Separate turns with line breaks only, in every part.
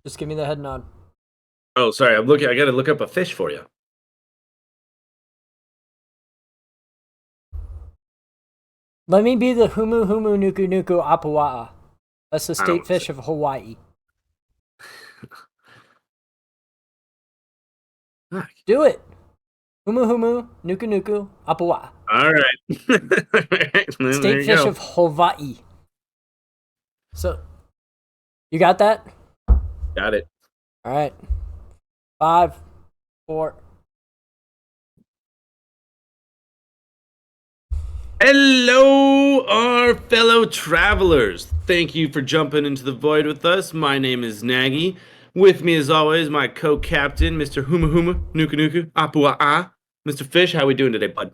Just give me the head nod.
Oh, sorry. I'm looking. I got to look up a fish for you.
Let me be the Humu Humu Nuku Nuku Apua'a. That's the
I don't
state fish of Hawaii. Do it. Humu Humu Nuku Nuku Apua'a.
All right.
State
There you
fish
go.
of Hawaii. So, you got that?
Got it.
All right. 5, 4.
Hello, our fellow travelers. Thank you for jumping into the void with us. My name is Nagy. With me, as always, my co-captain, Mr. Huma Huma Nuku Nuku Apua'a. Mr. Fish, how we doing today, bud?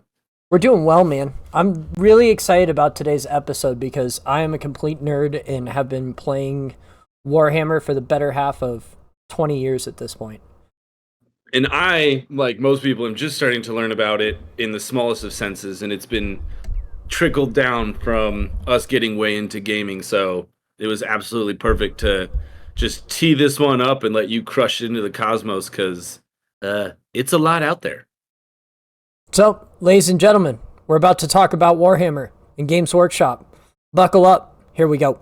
We're doing well, man. I'm really excited about today's episode because I am a complete nerd and have been playing Warhammer for the better half of 20 years at this point.
And I, like most people, am just starting to learn about it in the smallest of senses, and it's been trickled down from us getting way into gaming. So it was absolutely perfect to just tee this one up and let you crush it into the cosmos, because it's a lot out there.
So, ladies and gentlemen, we're about to talk about Warhammer in Games Workshop. Buckle up. Here we go.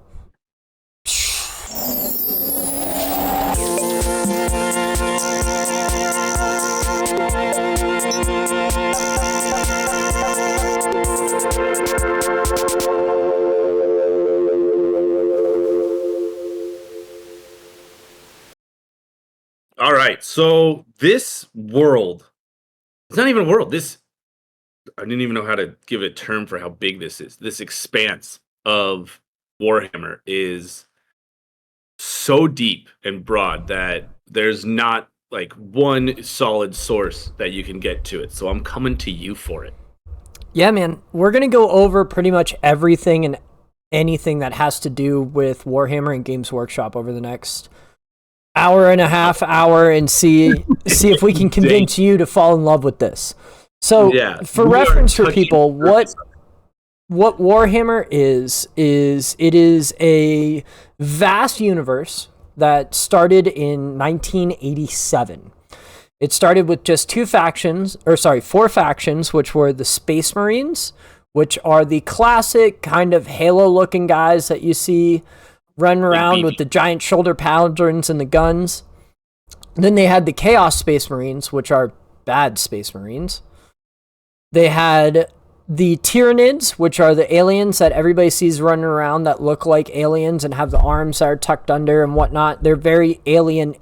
All right, so this world, it's not even a world. I didn't even know how to give it a term for how big this is. This expanse of Warhammer is so deep and broad that there's not like one solid source that you can get to it. So I'm coming to you for it.
Yeah, man. We're going to go over pretty much everything and anything that has to do with Warhammer and Games Workshop over the next hour and a half, and see if we can convince you to fall in love with this. So,
Yeah,
for
we are
reference for
touching
people,
the surface of
what Warhammer is it is a vast universe that started in 1987. It started with just four factions, which were the Space Marines, which are the classic kind of Halo-looking guys that you see running around with the giant shoulder pauldrons and the guns. Then they had the Chaos Space Marines, which are bad Space Marines. They had the Tyranids, which are the aliens that everybody sees running around that look like aliens and have the arms that are tucked under and whatnot. They're very alien,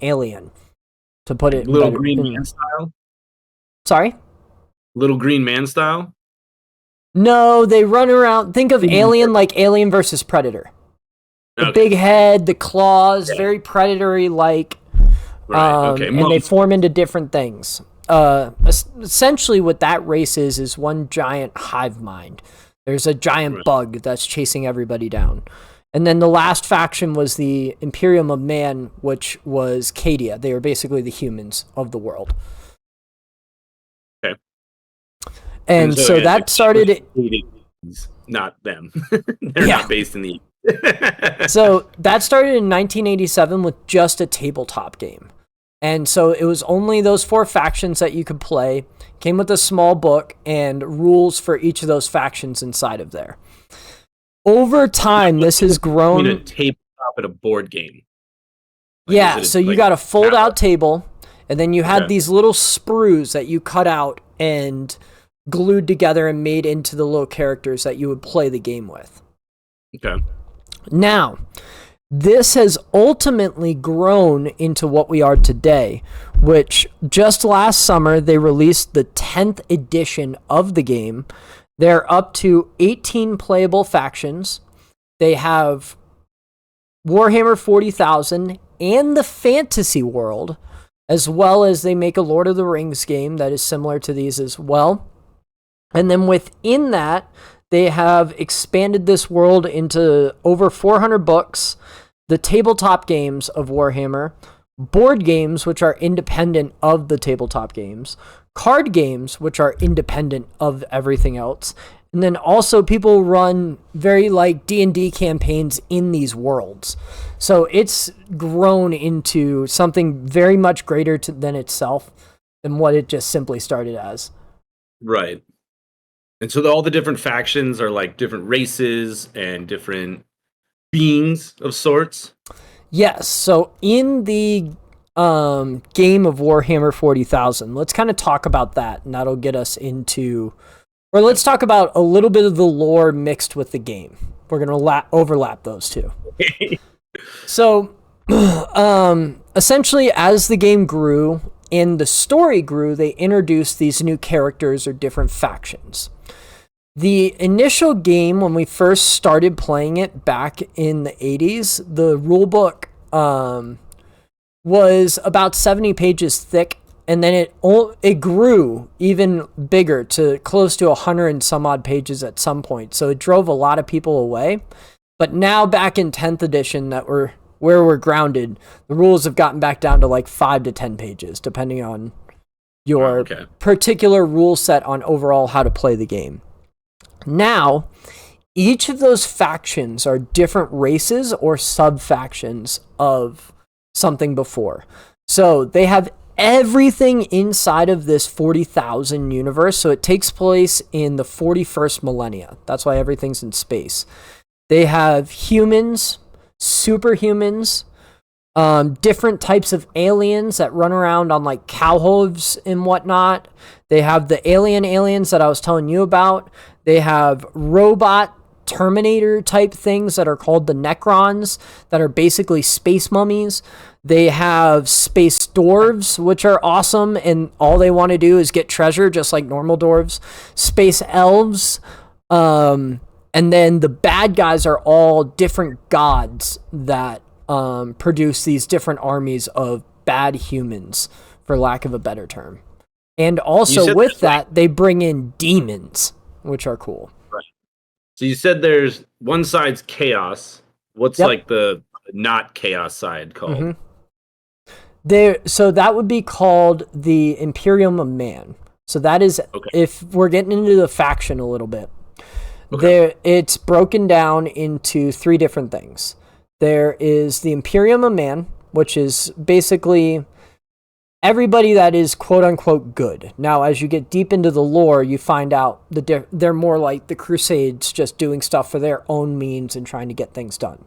to put it
Little
better.
green man style.
Sorry?
Little green man style.
No, they run around. Think of Alien like Alien versus Predator. The
Okay.
big head, the claws,
Yeah.
very predatory-like.
Right. Okay.
And they form into different things. Essentially what that race is one giant hive mind. There's a giant bug that's chasing everybody down. And then the last faction was the Imperium of Man, which was Cadia. They were basically the humans of the world.
Okay.
And so
yeah,
that started it.
Not them. They're not based in the
So that started in 1987 with just a tabletop game. And so it was only those four factions that you could play. Came with a small book and rules for each of those factions inside of there. Over time, this has grown.
a tabletop at a board game.
So you got a fold-out table, and then you had these little sprues that you cut out and glued together and made into the little characters that you would play the game with.
Okay.
Now, this has ultimately grown into what we are today, which just last summer they released the 10th edition of the game. They're up to 18 playable factions. They have Warhammer 40,000 and the fantasy world, as well as they make a Lord of the Rings game that is similar to these as well. And then within that, they have expanded this world into over 400 books, the tabletop games of Warhammer, board games, which are independent of the tabletop games, card games, which are independent of everything else, And then also people run very like D&D campaigns in these worlds. So it's grown into something very much greater than itself than what it just simply started as.
Right. And so all the different factions are like different races and different beings of sorts.
Yes. So in the game of Warhammer 40,000, let's kind of talk about that, and that'll get us into, or let's talk about a little bit of the lore mixed with the game. We're going to overlap those two. So essentially, as the game grew and the story grew, they introduced these new characters or different factions. The initial game, when we first started playing it back in the 80s, the rulebook was about 70 pages thick, and then it grew even bigger to close to 100 and some odd pages at some point. So it drove a lot of people away. But now back in 10th edition, where we're grounded, the rules have gotten back down to like 5 to 10 pages, depending on your particular rule set on overall how to play the game. Now, each of those factions are different races or sub-factions of something before. So they have everything inside of this 40,000 universe. So it takes place in the 41st millennia. That's why everything's in space. They have humans, superhumans, different types of aliens that run around on like cow hooves and whatnot. They have the aliens that I was telling you about. They have robot Terminator type things that are called the Necrons, that are basically space mummies. They have space dwarves, which are awesome, and all they want to do is get treasure, just like normal dwarves. Space elves, and then the bad guys are all different gods that produce these different armies of bad humans, for lack of a better term. And also with that, they bring in demons, which are cool.
Right. So you said there's one side's chaos. What's like the not chaos side called?
So that would be called the Imperium of Man. So that is, if we're getting into the faction a little bit, it's broken down into 3 different things. There is the Imperium of Man, which is basically everybody that is quote-unquote good. Now, as you get deep into the lore, you find out they're more like the Crusades, just doing stuff for their own means and trying to get things done.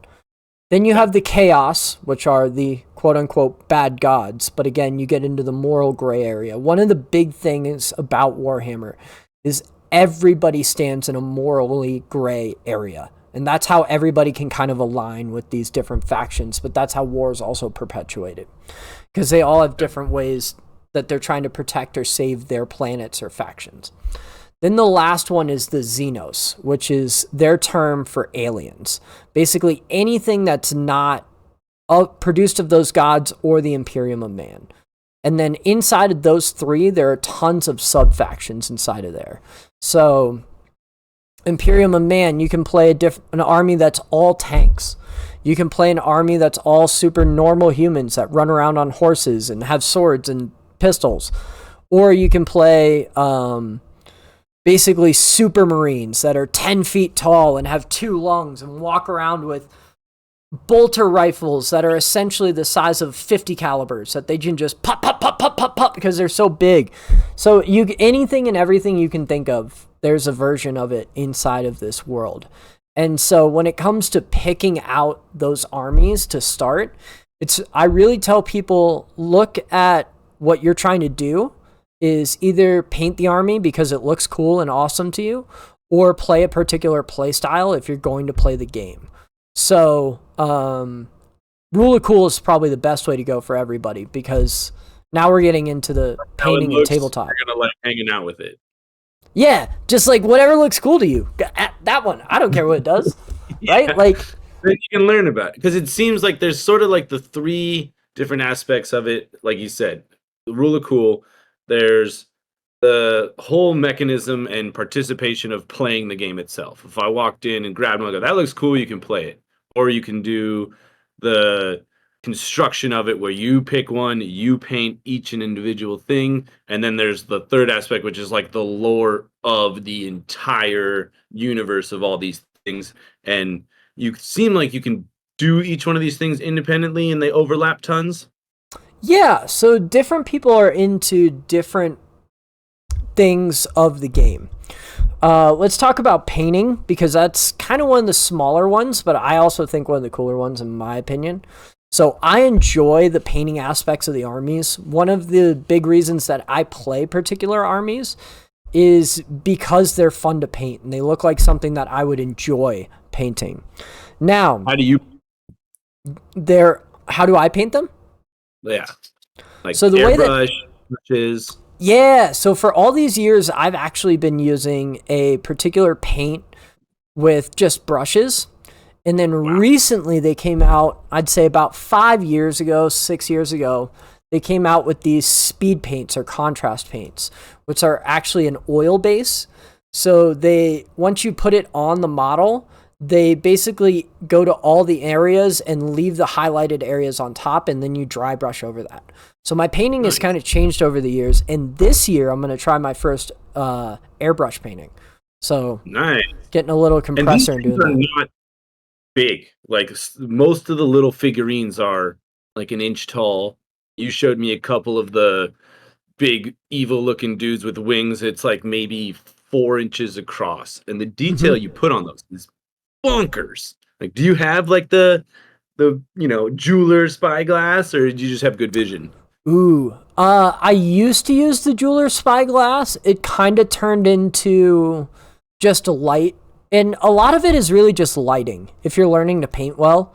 Then you have the Chaos, which are the quote-unquote bad gods. But again, you get into the moral gray area. One of the big things about Warhammer is everybody stands in a morally gray area. And that's how everybody can kind of align with these different factions. But that's how war is also perpetuated, because they all have different ways that they're trying to protect or save their planets or factions. Then the last one is the Xenos, which is their term for aliens. Basically anything that's not produced of those gods or the Imperium of Man. And then inside of those 3, there are tons of sub-factions inside of there. So Imperium of Man, you can play an army that's all tanks. You can play an army that's all super normal humans that run around on horses and have swords and pistols. Or you can play basically super marines that are 10 feet tall and have 2 lungs and walk around with bolter rifles that are essentially the size of 50 calibers that they can just pop, pop, pop, pop, pop, pop, because they're so big. So anything and everything you can think of, there's a version of it inside of this world. And so when it comes to picking out those armies to start, I really tell people, look at what you're trying to do is either paint the army because it looks cool and awesome to you, or play a particular play style if you're going to play the game. So rule of cool is probably the best way to go for everybody, because now we're getting into the painting and tabletop.
You're gonna like hanging out with it.
Yeah, just like whatever looks cool to you. That one, I don't care what it does, right? Like
you can learn about it, because it seems like there's sort of like the 3 different aspects of it. Like you said, the rule of cool. There's the whole mechanism and participation of playing the game itself. If I walked in and grabbed one, I go, that looks cool, you can play it. Or you can do the construction of it where you pick one, you paint each an individual thing, and then there's the third aspect, which is like the lore of the entire universe of all these things. And you seem like you can do each one of these things independently, and they overlap tons.
Yeah, so different people are into different things of the game. Let's talk about painting, because that's kind of one of the smaller ones, but I also think one of the cooler ones in my opinion. So I enjoy the painting aspects of the armies. One of the big reasons that I play particular armies is because they're fun to paint and they look like something that I would enjoy painting. Now,
how do
I paint them?
Yeah. Like
so the way that
brushes.
Yeah, so for all these years I've actually been using a particular paint with just brushes. And then recently they came out, I'd say about 5 years ago, 6 years ago, they came out with these speed paints or contrast paints, which are actually an oil base. So once you put it on the model, they basically go to all the areas and leave the highlighted areas on top, and then you dry brush over that. So my painting has kind of changed over the years, and this year I'm going to try my first airbrush painting. So
nice.
Getting a little compressor and doing that.
Not big. Like most of the little figurines are like an inch tall. You showed me a couple of the big evil looking dudes with wings. It's like maybe 4 inches across, and the detail you put on those is bonkers. Like, do you have like the jeweler spyglass, or did you just have good vision?
I used to use the jeweler spyglass. It kind of turned into just a light. And a lot of it is really just lighting. If you're learning to paint well,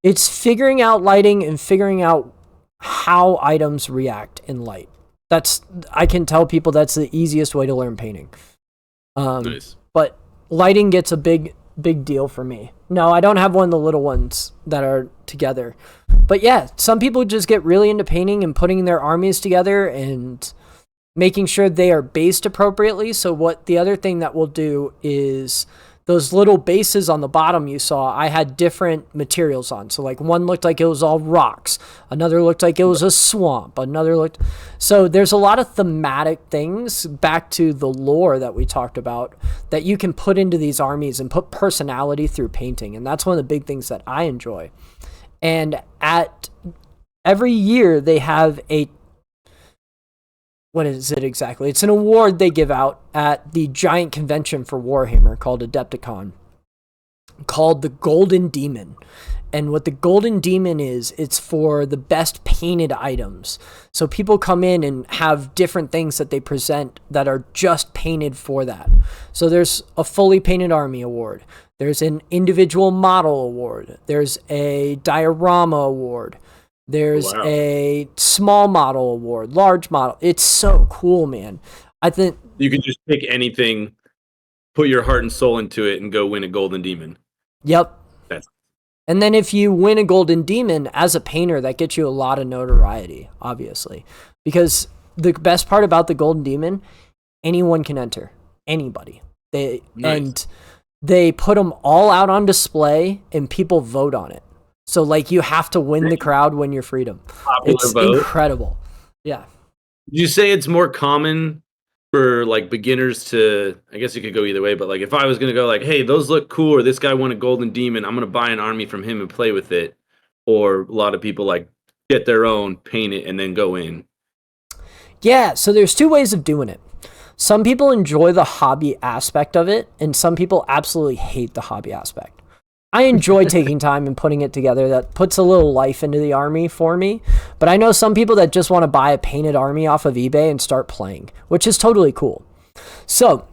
it's figuring out lighting and figuring out how items react in light. I can tell people that's the easiest way to learn painting.
Nice.
But lighting gets a big deal for me. No, I don't have one of the little ones that are together. But yeah, some people just get really into painting and putting their armies together and making sure they are based appropriately. So what the other thing that we'll do is those little bases on the bottom you saw, I had different materials on. So like one looked like it was all rocks. Another looked like it was a swamp. So there's a lot of thematic things back to the lore that we talked about that you can put into these armies and put personality through painting. And that's one of the big things that I enjoy. And every year they have what is it exactly? It's an award they give out at the giant convention for Warhammer called Adepticon, called the Golden Demon. And what the Golden Demon is, it's for the best painted items. So people come in and have different things that they present that are just painted for that. So there's a fully painted army award. There's an individual model award. There's a diorama award. There's a small model award, large model. It's so cool, man. I think
you can just pick anything, put your heart and soul into it, and go win a Golden Demon.
Yep. And then if you win a Golden Demon as a painter, that gets you a lot of notoriety, obviously. Because the best part about the Golden Demon, anyone can enter. Anybody. And they put them all out on display, and people vote on it. So, like, you have to win the crowd, win your freedom. It's incredible. Yeah.
Did you say it's more common for, like, beginners to... I guess it could go either way, but, like, if I was going to go, like, hey, those look cool, or this guy won a Golden Demon, I'm going to buy an army from him and play with it. Or a lot of people, like, get their own, paint it, and then go in.
Yeah, so there's 2 ways of doing it. Some people enjoy the hobby aspect of it, and some people absolutely hate the hobby aspect. I enjoy taking time and putting it together. That puts a little life into the army for me. But I know some people that just want to buy a painted army off of eBay and start playing, which is totally cool. So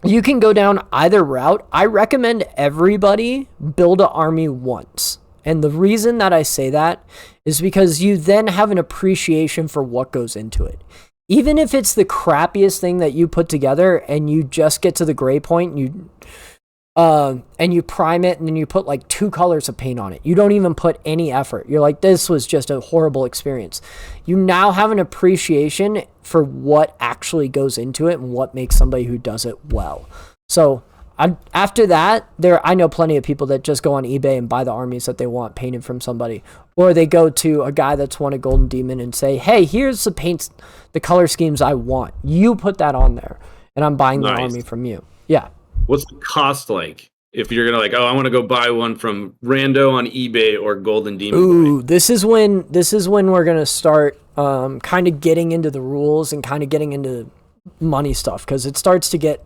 you can go down either route. I recommend everybody build an army once. And the reason that I say that is because you then have an appreciation for what goes into it. Even if it's the crappiest thing that you put together and you just get to the gray point and you prime it and then you put like 2 colors of paint on it. You don't even put any effort. You're like, this was just a horrible experience. You now have an appreciation for what actually goes into it and what makes somebody who does it well. So After that, I know plenty of people that just go on eBay and buy the armies that they want painted from somebody, or they go to a guy that's won a Golden Demon and say, "Hey, here's the paints, the color schemes I want. You put that on there, and I'm buying the army from you." Yeah.
What's the cost like if you're gonna I want to go buy one from Rando on eBay or Golden Demon?
Ooh, this is when we're gonna start kind of getting into the rules and kind of getting into money stuff, because it starts to get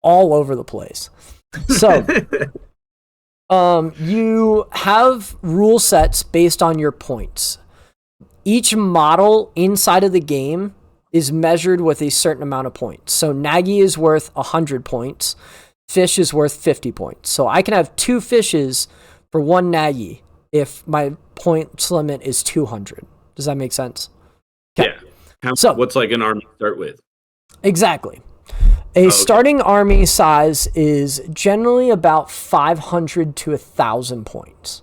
all over the place. So you have rule sets based on your points. Each model inside of the game is measured with a certain amount of points. So Nagy is worth 100 points. Fisch is worth 50 points. So I can have 2 Fishes for 1 Nagy if my points limit is 200. Does that make sense?
Okay. Yeah. What's like an army to start with?
Exactly. A starting army size is generally about 500 to 1,000 points.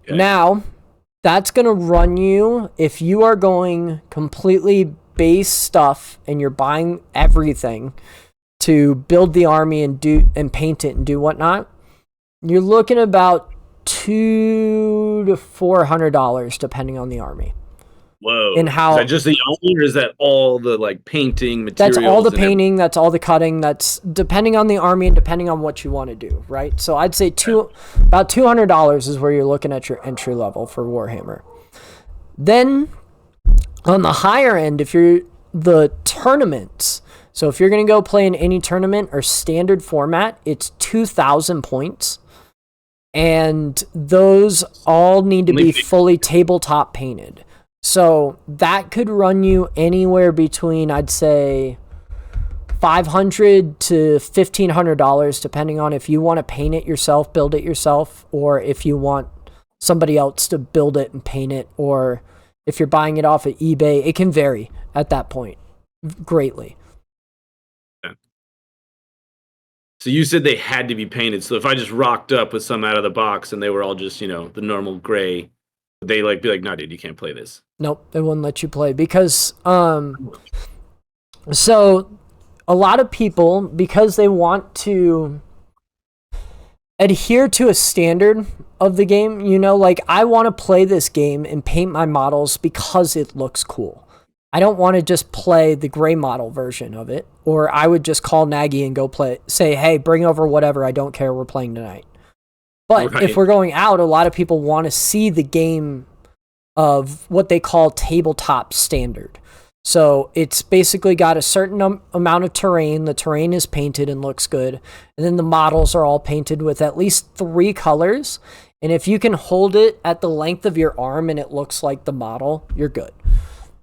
Okay. Now, that's going to run you, if you are going completely base stuff and you're buying everything to build the army and paint it and do whatnot, you're looking about $200 to $400 depending on the army.
Whoa.
And how
is that just the army, or is that all the painting materials?
That's all the painting, that's all the cutting, that's depending on the army and depending on what you want to do, right? So I'd say about $200 is where you're looking at your entry level for Warhammer. Then on the higher end, if you're the tournaments, so if you're going to go play in any tournament or standard format, it's 2,000 points. And those all need to be fully tabletop painted. So that could run you anywhere between, I'd say, $500 to $1,500, depending on if you want to paint it yourself, build it yourself, or if you want somebody else to build it and paint it, or if you're buying it off of eBay. It can vary at that point greatly.
So you said they had to be painted. So if I just rocked up with some out of the box and they were all just, the normal gray, would they be like, "No, dude, you can't play this"?
Nope, they wouldn't let you play because so a lot of people, because they want to adhere to a standard of the game, I want to play this game and paint my models because it looks cool. I don't want to just play the gray model version of it, or I would just call Nagy and go say, "Hey, bring over whatever, I don't care, we're playing tonight." But if we're going out, a lot of people want to see the game of what they call tabletop standard. So it's basically got a certain amount of terrain. The terrain is painted and looks good. And then the models are all painted with at least 3 colors. And if you can hold it at the length of your arm and it looks like the model, you're good.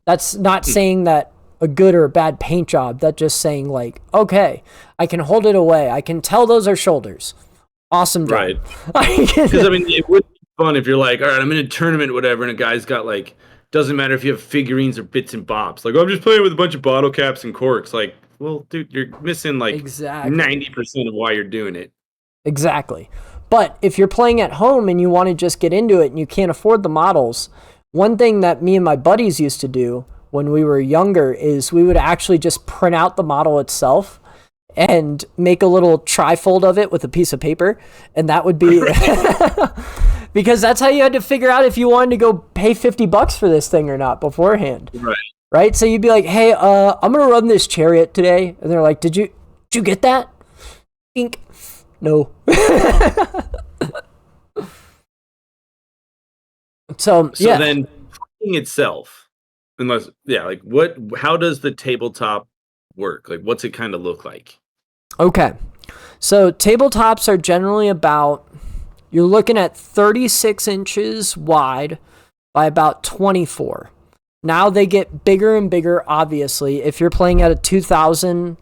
That's not saying that a good or a bad paint job. That's just saying okay, I can hold it away. I can tell those are shoulders. Awesome job.
Right. Because it would be fun if you're all right, I'm in a tournament or whatever, and a guy's got doesn't matter if you have figurines or bits and bobs. I'm just playing with a bunch of bottle caps and corks. Well, dude, you're missing
exactly
90% of why you're doing it.
Exactly. But if you're playing at home and you want to just get into it and you can't afford the models, one thing that me and my buddies used to do when we were younger is we would actually just print out the model itself and make a little trifold of it with a piece of paper, and that would be because that's how you had to figure out if you wanted to go pay $50 for this thing or not beforehand. Right? So you'd be like, "Hey, I'm gonna run this chariot today," and they're like, "Did you get that?" Ink. No. So yeah.
Then playing itself, how does the tabletop work? What's it kind of look like?
Okay. So tabletops are generally you're looking at 36 inches wide by about 24. Now they get bigger and bigger, obviously. If you're playing at a 2,000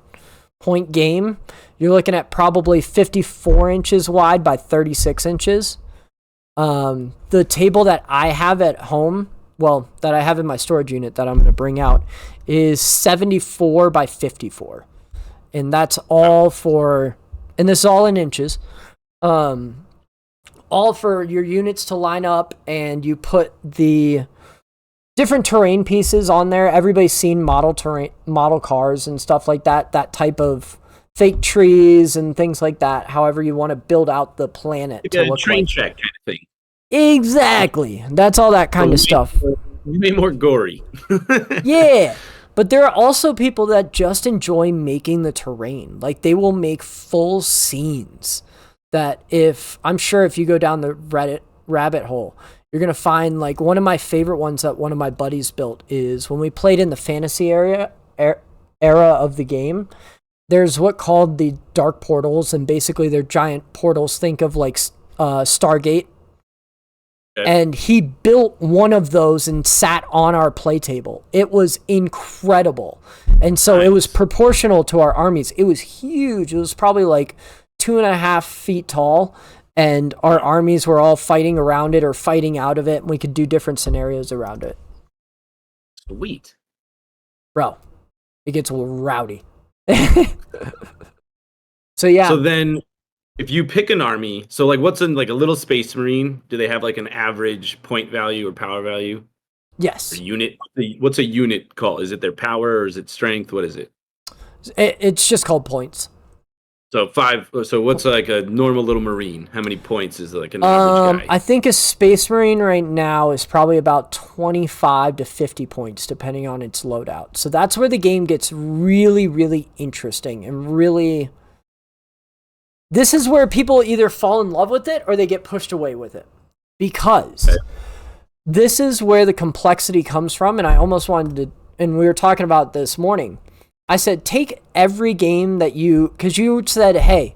point game, you're looking at probably 54 inches wide by 36 inches. The table that I have at home, that I have in my storage unit that I'm going to bring out, is 74 by 54. And that's all and this is all in inches, all for your units to line up, and you put the different terrain pieces on there. Everybody's seen model cars and stuff like that type of fake trees and things like that. However you want to build out the planet
Like
to
a
look
train
like.
track kind of thing.
Exactly. That's all that kind of stuff.
Way more gory.
Yeah. But there are also people that just enjoy making the terrain. Like they will make full scenes that I'm sure if you go down the Reddit rabbit hole, you're going to find like one of my favorite ones that one of my buddies built is when we played in the fantasy era of the game. There's what called the dark portals, and basically they're giant portals. Think of like Stargate. Okay. And he built one of those and sat on our play table. It was incredible. And so It was proportional to our armies. It was huge. It was probably like 2.5 feet tall. And our armies were all fighting around it or fighting out of it. And we could do different scenarios around it.
Sweet.
Bro, it gets rowdy. So yeah.
So then if you pick an army, so like what's in like a little space marine, do they have like an average point value or power value?
Yes.
Or unit? What's a unit called? Is it their power or is it strength? What is it?
It's just called points.
So 5. So what's like a normal little marine? How many points is like an average guy?
I think a space marine right now is probably about 25 to 50 points, depending on its loadout. So that's where the game gets really, really interesting and really. This is where people either fall in love with it or they get pushed away with it, because this is where the complexity comes from. And I almost wanted to, and we were talking about this morning. I said, take every game that because you said, hey,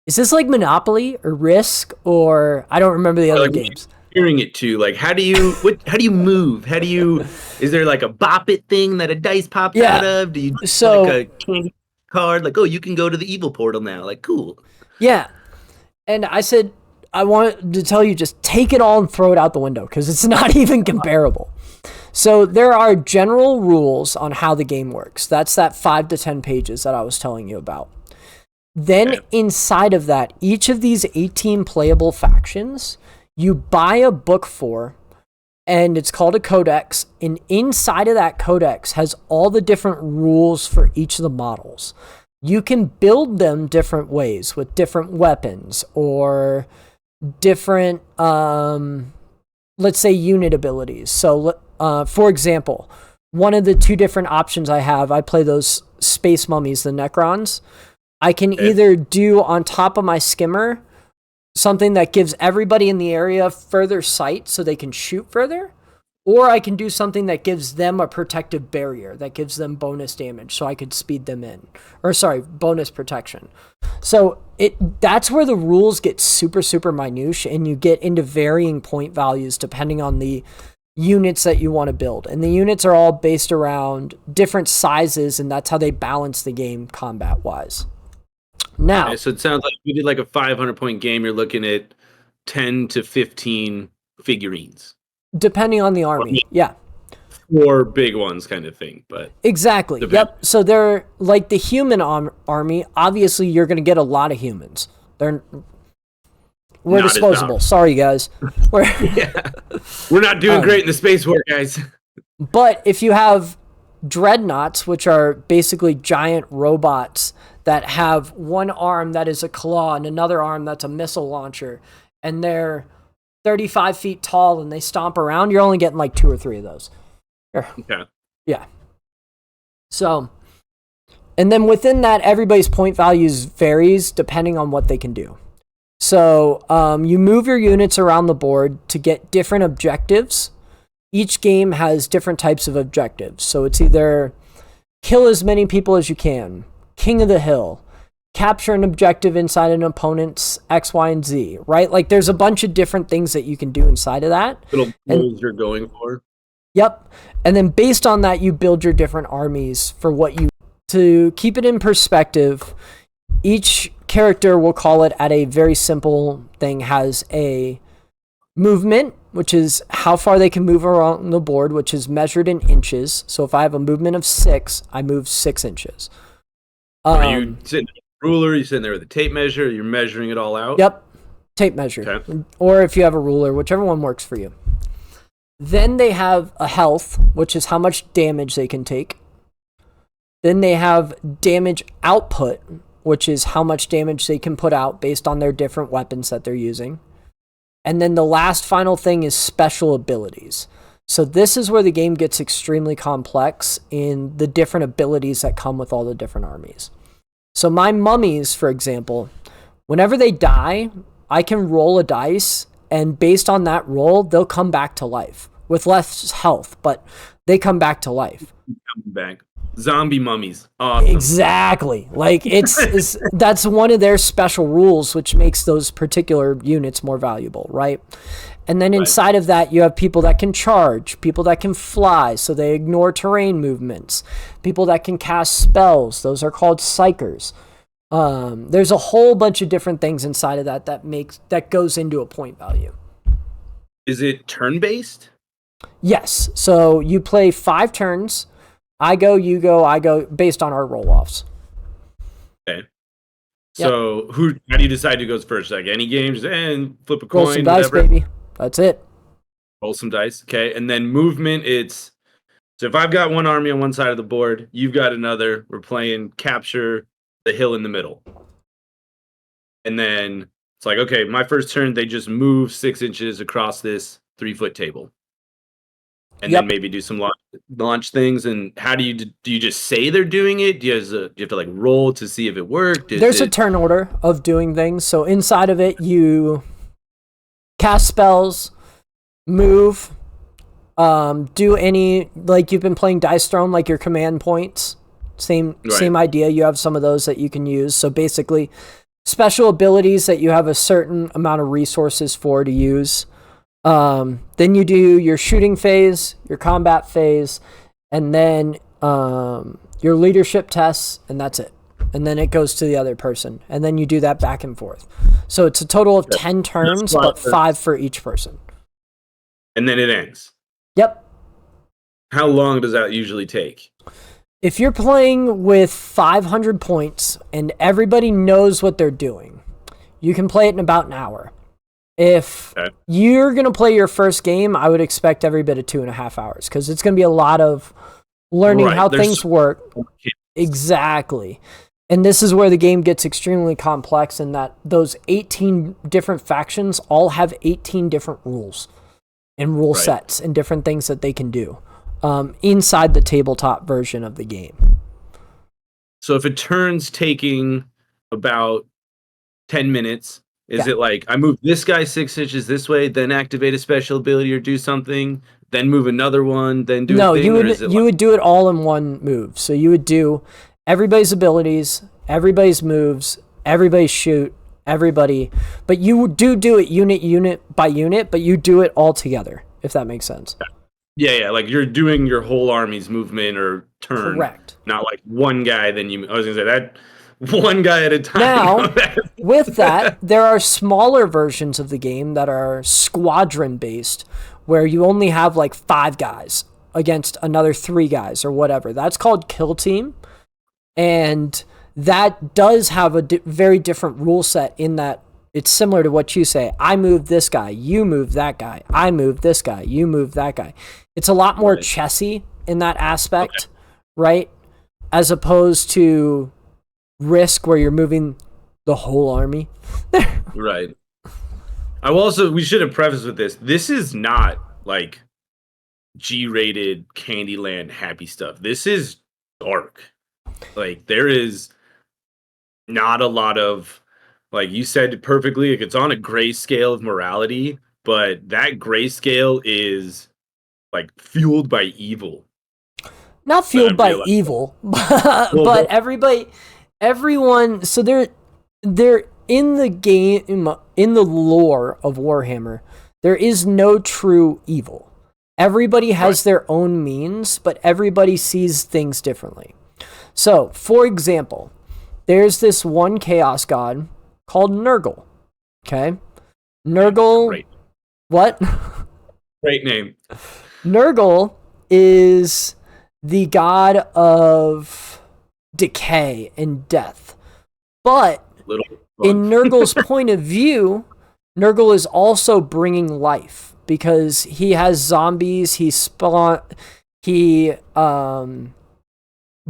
is this like Monopoly or Risk or I don't remember the other games.
Comparing it to like, how do you move? Is there like a bop it thing that a dice pops out of? Do you do like a candy card? Like, oh, you can go to the evil portal now. Like, cool.
Yeah. And I said, I wanted to tell you, just take it all and throw it out the window because it's not even comparable. So there are general rules on how the game works. That's that 5 to 10 pages that I was telling you about. Then inside of that, each of these 18 playable factions, you buy a book for, and it's called a codex. And inside of that codex has all the different rules for each of the models. You can build them different ways with different weapons or different, let's say, unit abilities. So, for example, one of the 2 different options I play those space mummies, the Necrons. I can either do on top of my skimmer something that gives everybody in the area further sight so they can shoot further, or I can do something that gives them a protective barrier that gives them bonus damage so I could speed them in. Bonus protection. So that's where the rules get super, super minutiae, and you get into varying point values depending on the units that you want to build. And the units are all based around different sizes, and that's how they balance the game combat-wise. Now,
so it sounds like you did like a 500-point game. You're looking at 10 to 15 figurines.
Depending on the army, yeah.
4 big ones kind of thing, but...
Exactly, yep. So they're like the human army. Obviously, you're going to get a lot of humans. We're not disposable. Sorry, guys. We're
not doing great in the space war, guys.
But if you have dreadnoughts, which are basically giant robots that have one arm that is a claw and another arm that's a missile launcher, and they're 35 feet tall and they stomp around, you're only getting like 2 or 3 of those.
Okay.
Yeah. So, and then within that, everybody's point values varies depending on what they can do. So you move your units around the board to get different objectives. Each game has different types of objectives. So it's either kill as many people as you can, King of the Hill, capture an objective inside an opponent's X, Y, and Z, right? Like there's a bunch of different things that you can do inside of that.
Little goals you're going for.
Yep. And then based on that, you build your different armies for what you... To keep it in perspective, each character, we'll call it at a very simple thing, has a movement, which is how far they can move around the board, which is measured in inches. So if I have a movement of 6, I move 6 inches.
Are you sitting with a ruler? You sitting there with a tape measure? You're measuring it all out?
Yep. Tape measure.
Okay.
Or if you have a ruler, whichever one works for you. Then they have a health, which is how much damage they can take. Then they have damage output, which is how much damage they can put out based on their different weapons that they're using. And then the last final thing is special abilities. So this is where the game gets extremely complex in the different abilities that come with all the different armies. So my mummies, for example, whenever they die, I can roll a dice, and based on that roll, they'll come back to life with less health, but they come back to life.
Back. Zombie mummies. Awesome.
Exactly. Like it's that's one of their special rules, which makes those particular units more valuable, right? And then inside of that, you have people that can charge, people that can fly, so they ignore terrain movements, people that can cast spells, those are called psychers. There's a whole bunch of different things inside of that goes into a point value.
Is it turn-based?
Yes. So you play 5 turns. I go, you go, I go, based on our roll-offs.
Okay. So how do you decide who goes first? Like any games, and flip a coin,
roll some dice, baby. That's it.
Roll some dice. Okay. And then movement, so if I've got one army on one side of the board, you've got another, we're playing capture the hill in the middle. And then it's like, okay, my first turn, they just move 6 inches across this 3-foot table. And then maybe do some launch things. And how do you just say they're doing it? Do you have to like roll to see if it worked?
There's a turn order of doing things. So inside of it, you cast spells, move, do any, like you've been playing Dice Throne, like your command points. Same idea. You have some of those that you can use. So basically, special abilities that you have a certain amount of resources for to use. Then you do your shooting phase, your combat phase, and then your leadership tests, and that's it. And then it goes to the other person, and then you do that back and forth. So it's a total of 10 turns, but 5 for each person.
And then it ends.
Yep.
How long does that usually take?
If you're playing with 500 points and everybody knows what they're doing, you can play it in about an hour. If you're going to play your first game, I would expect every bit of 2.5 hours, because it's going to be a lot of learning how things work. Exactly. And this is where the game gets extremely complex, in that those 18 different factions all have 18 different rules and rule sets and different things that they can do inside the tabletop version of the game.
So if a turn's taking about 10 minutes, is it like I move this guy 6 inches this way, then activate a special ability or do something, then move another one, then do a thing?
You would do it all in one move. So you would do everybody's abilities, everybody's moves, everybody's shoot, everybody. But you do it unit by unit, but you do it all together, if that makes sense.
Yeah, like you're doing your whole army's movement or turn.
Correct.
Not like one guy, then I was going to say that one guy at a time.
Now, with that, there are smaller versions of the game that are squadron-based, where you only have like 5 guys against another 3 guys or whatever. That's called Kill Team, and that does have a very different rule set, in that it's similar to what you say. I move this guy, you move that guy. I move this guy, you move that guy. It's a lot more chessy in that aspect, right? As opposed to Risk, where you're moving the whole army.
Right. We should have prefaced with this. This is not like G-rated Candyland happy stuff. This is dark. Like, there is not a lot of, like you said perfectly, like it's on a gray scale of morality, but that gray scale is like fueled by evil.
Not fueled by evil, but everyone, so they're in the game, in the lore of Warhammer, there is no true evil. Everybody has their own means, but everybody sees things differently. So, for example, there's this one chaos god called Nurgle. Okay? Nurgle...
Great.
What?
Great name.
Nurgle is the god of decay and death. But in Nurgle's point of view, Nurgle is also bringing life, because he has zombies,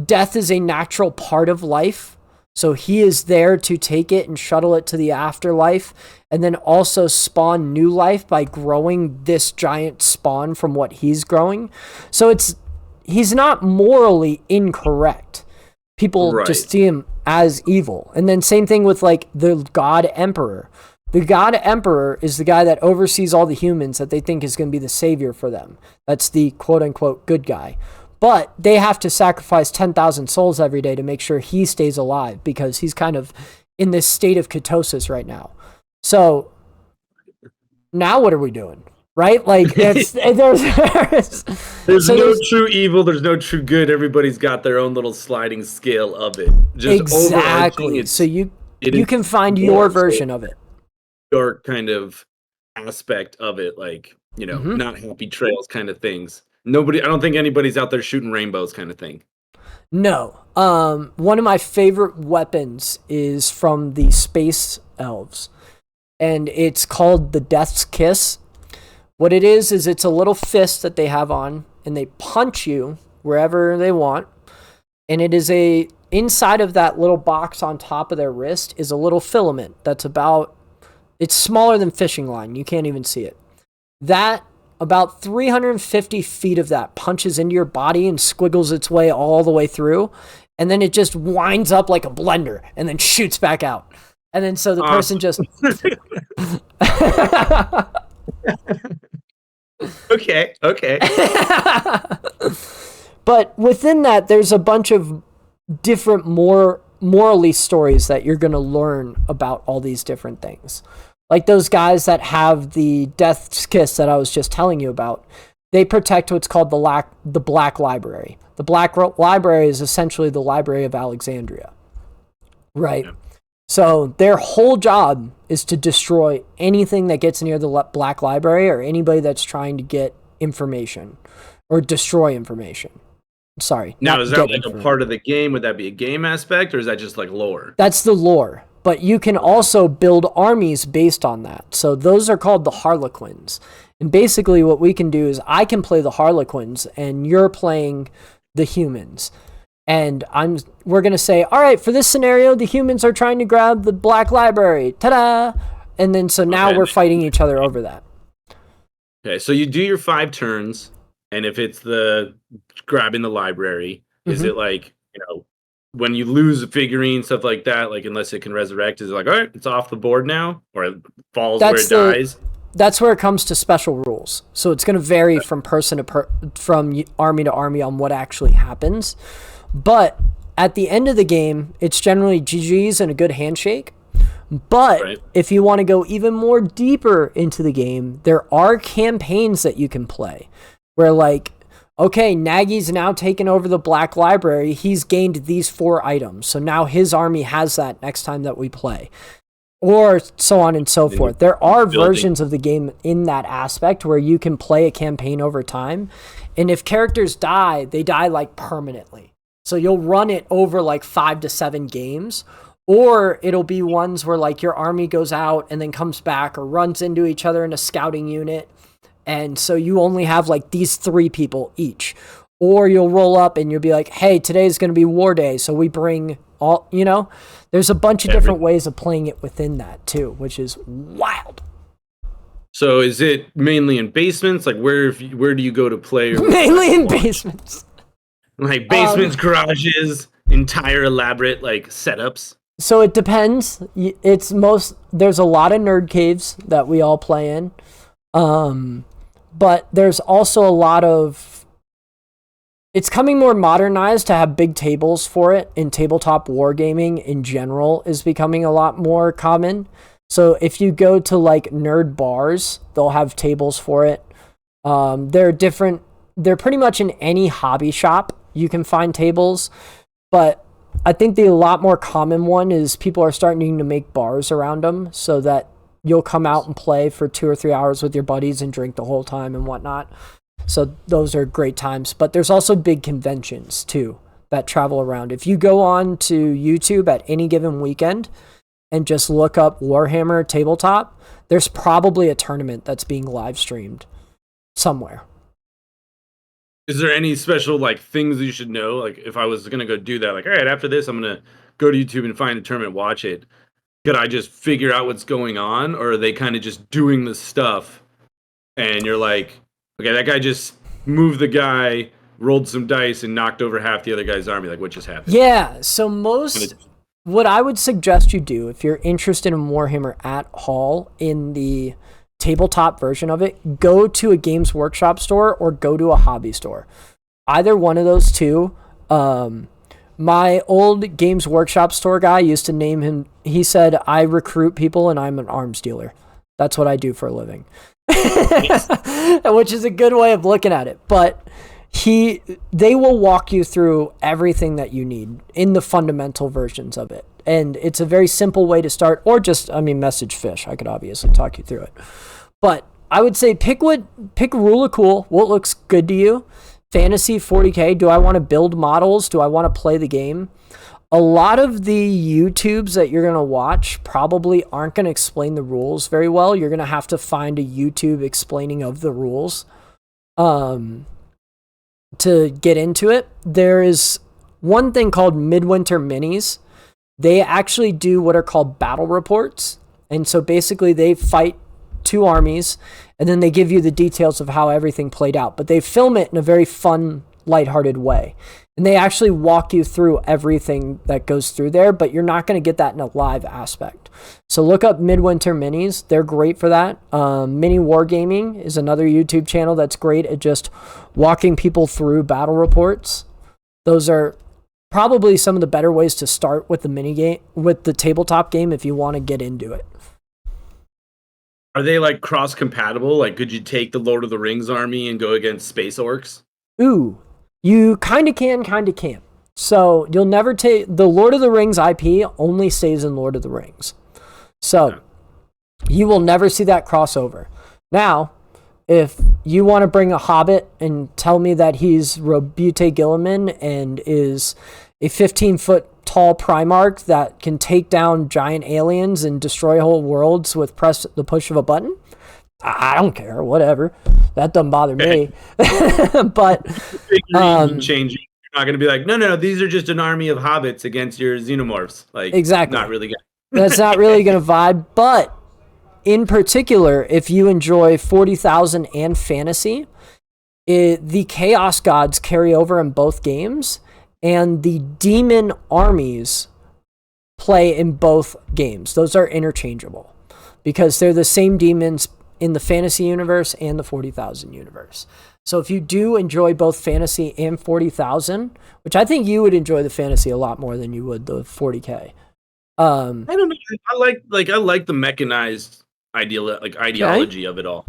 death is a natural part of life. So he is there to take it and shuttle it to the afterlife, and then also spawn new life by growing this giant spawn from what he's growing. So he's not morally incorrect. People just see him as evil. And then same thing with like the God Emperor. The God Emperor is the guy that oversees all the humans that they think is going to be the savior for them. That's the quote-unquote good guy. But they have to sacrifice 10,000 souls every day to make sure he stays alive because he's kind of in this state of ketosis right now. So now what are we doing? Right? Like there's
no true evil. There's no true good. Everybody's got their own little sliding scale of it. Just
exactly. So you can find your version of it.
Dark kind of aspect of it, like, you know, not happy trails kind of things. I don't think anybody's out there shooting rainbows kind of thing.
No. One of my favorite weapons is from the space elves, and it's called the Death's Kiss. What it is it's a little fist that they have on, and they punch you wherever they want. And it is inside of that little box on top of their wrist is a little filament that's it's smaller than fishing line. You can't even see it. That, about 350 feet of that punches into your body and squiggles its way all the way through. And then it just winds up like a blender and then shoots back out. And then so the person just...
Okay.
But within that, there's a bunch of different morally stories that you're going to learn about all these different things. Like those guys that have the Death's Kiss that I was just telling you about, they protect what's called the Black Library. The Black Library is essentially the Library of Alexandria, right? Yeah. So their whole job is to destroy anything that gets near the Black Library or anybody that's trying to get information or destroy information. Sorry.
Now, is that like a part of the game? Would that be a game aspect, or is that just like lore?
That's the lore. But you can also build armies based on that. So those are called the Harlequins. And basically what we can do is I can play the Harlequins and you're playing the humans. And we're going to say, all right, for this scenario, the humans are trying to grab the Black Library. Ta-da! And then so now we're fighting each other over that.
Okay, so you do your 5 turns, and if it's the grabbing the library, is it like, you know, when you lose a figurine, stuff like that, like unless it can resurrect, is it like, all right, it's off the board now? Or it falls where it dies?
That's where it comes to special rules. So it's going to vary from person to from army to army on what actually happens. But at the end of the game, it's generally GG's and a good handshake. But if you want to go even more deeper into the game, there are campaigns that you can play where, like, okay, Nagy's now taken over the Black Library. He's gained these 4 items. So now his army has that next time that we play. Or so on and so forth. There are versions of the game in that aspect where you can play a campaign over time. And if characters die, they die like permanently. So you'll run it over like 5 to 7 games. Or it'll be ones where like your army goes out and then comes back or runs into each other in a scouting unit. And so you only have like these 3 people each. Or you'll roll up and you'll be like, hey, today's going to be war day. So we bring all, you know, there's a bunch of different ways of playing it within that too, which is wild.
So is it mainly in basements? Like where do you go to play?
Mainly in basements.
Like basements, garages, entire elaborate like setups.
So it depends. There's a lot of nerd caves that we all play in. But there's also a lot of, it's coming more modernized to have big tables for it, and tabletop wargaming in general is becoming a lot more common. So if you go to like nerd bars, they'll have tables for it. They're pretty much in any hobby shop you can find tables, but I think the a lot more common one is people are starting to make bars around them so that you'll come out and play for 2 or 3 hours with your buddies and drink the whole time and whatnot. So those are great times. But there's also big conventions too that travel around. If you go on to YouTube at any given weekend and just look up Warhammer Tabletop, there's probably a tournament that's being live streamed somewhere.
Is there any special like things you should know? Like if I was going to go do that, like, all right, after this, I'm going to go to YouTube and find a tournament, watch it, could I just figure out what's going on, or are they kind of just doing the stuff and you're like, okay, that guy just moved the guy, rolled some dice, and knocked over half the other guy's army? Like, what just happened?
Yeah, so what I would suggest you do if you're interested in Warhammer at all in the tabletop version of it, go to a Games Workshop store or go to a hobby store. Either one of those two. My old Games Workshop store guy used to name him, he said, I recruit people and I'm an arms dealer. That's what I do for a living. Which is a good way of looking at it. But they will walk you through everything that you need in the fundamental versions of it. And it's a very simple way to start, or just, message Fisch. I could obviously talk you through it. But I would say pick a rule of cool, what looks good to you. Fantasy 40K, do I want to build models? Do I want to play the game? A lot of the YouTubes that you're going to watch probably aren't going to explain the rules very well. You're going to have to find a YouTube explaining of the rules to get into it. There is one thing called Midwinter Minis. They actually do what are called battle reports. And so basically they fight two armies, and then they give you the details of how everything played out. But they film it in a very fun, lighthearted way. And they actually walk you through everything that goes through there, but you're not going to get that in a live aspect. So look up Midwinter Minis. They're great for that. Mini Wargaming is another YouTube channel that's great at just walking people through battle reports. Those are probably some of the better ways to start with the tabletop game if you want to get into it.
Are they like cross compatible? Like, could you take the Lord of the Rings army and go against space orcs?
Ooh, you kind of can, kind of can't. So you'll never take the Lord of the Rings IP only stays in Lord of the Rings. So you will never see that crossover. Now, if you want to bring a Hobbit and tell me that he's Robute Gilliman and is a 15-foot tall Primarch that can take down giant aliens and destroy whole worlds with the push of a button, I don't care, whatever. That doesn't bother me. But
changing. You're not going to be like, no, these are just an army of hobbits against your xenomorphs. Like,
exactly.
Not really good.
That's not really going to vibe. But in particular, if you enjoy 40,000 and fantasy, the Chaos Gods carry over in both games, and the demon armies play in both games. Those are interchangeable because they're the same demons in the fantasy universe and the 40,000 universe. So if you do enjoy both fantasy and 40,000, which I think you would enjoy the fantasy a lot more than you would the 40K.
I don't know. I like the mechanized ideology of it all.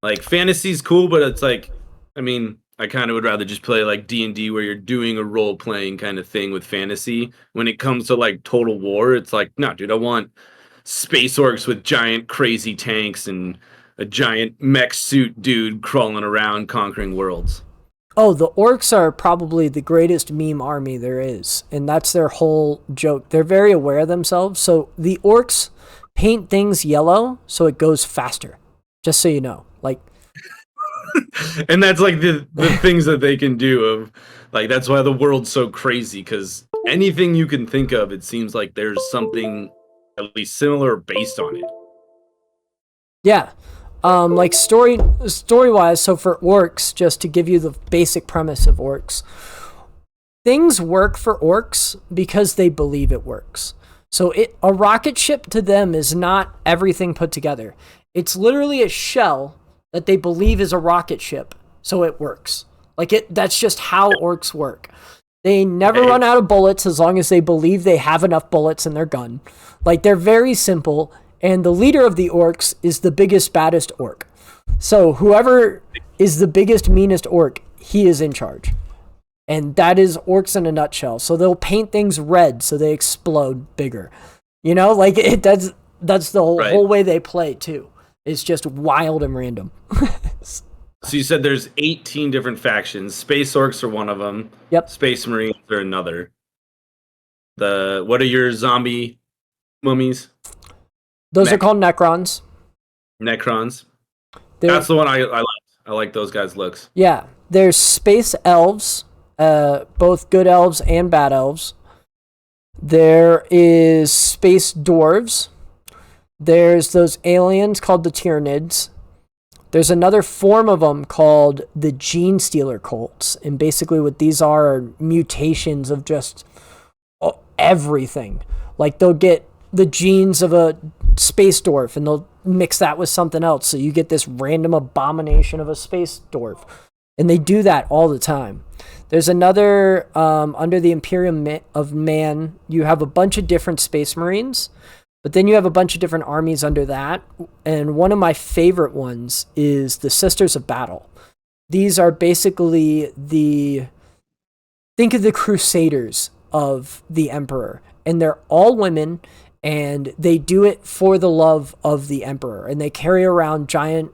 Like, fantasy's cool, but it's like, I kind of would rather just play like D&D where you're doing a role-playing kind of thing with fantasy. When it comes to like Total War, it's like, no, dude, I want space orcs with giant crazy tanks and a giant mech suit dude crawling around conquering worlds.
Oh, the orcs are probably the greatest meme army there is, and that's their whole joke. They're very aware of themselves, so the orcs paint things yellow so it goes faster, just so you know. Like,
and that's like the things that they can do. Of like, that's why the world's so crazy, because anything you can think of, it seems like there's something at least similar based on it.
Yeah. Like story-wise, so for orcs, just to give you the basic premise of orcs, things work for orcs because they believe it works. So a rocket ship to them is not everything put together. It's literally a shell that they believe is a rocket ship, so it works. That's just how orcs work. They never run out of bullets as long as they believe they have enough bullets in their gun. Like, they're very simple. And the leader of the orcs is the biggest, baddest orc. So whoever is the biggest, meanest orc, he is in charge. And that is orcs in a nutshell. So they'll paint things red so they explode bigger. You know, like that's the whole way they play too. It's just wild and random.
So you said there's 18 different factions. Space orcs are one of them.
Yep.
Space marines are another. What are your zombie mummies?
Those are called Necrons.
Necrons. That's the one I like. I like those guys' looks.
Yeah. There's space elves, both good elves and bad elves. There is space dwarves. There's those aliens called the Tyranids. There's another form of them called the Gene Stealer cults. And basically what these are mutations of just everything. Like they'll get the genes of a space dwarf and they'll mix that with something else. So you get this random abomination of a space dwarf. And they do that all the time. There's another, under the Imperium of Man, you have a bunch of different space marines. But then you have a bunch of different armies under that. And one of my favorite ones is the Sisters of Battle. These are basically think of the Crusaders of the Emperor. And they're all women, and they do it for the love of the Emperor. And they carry around giant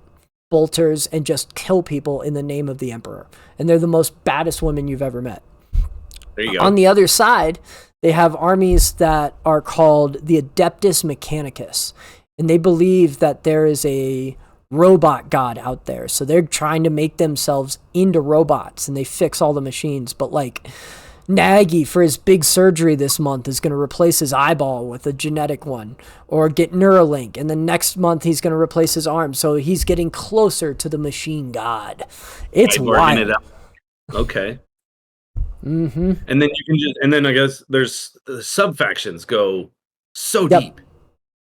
bolters and just kill people in the name of the Emperor. And they're the most baddest women you've ever met.
There you go.
On the other side, they have armies that are called the Adeptus Mechanicus. And they believe that there is a robot god out there. So they're trying to make themselves into robots, and they fix all the machines. But like Nagy, for his big surgery this month, is going to replace his eyeball with a genetic one, or get Neuralink, and then next month he's going to replace his arm. So he's getting closer to the machine god. It's wild.
Okay.
Mm-hmm.
And then you can just, and then I guess there's sub factions go so deep.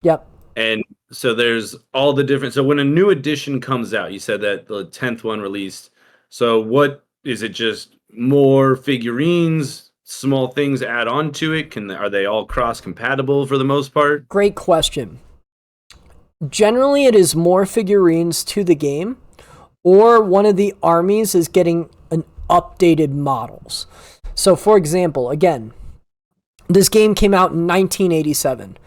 Yep.
And so there's all the different. So when a new edition comes out, you said that the 10th one released. So what is it? Just more figurines, small things add on to it? Are they all cross compatible for the most part?
Great question. Generally, it is more figurines to the game, or one of the armies is getting an updated models. So, for example, again, this game came out in 1987.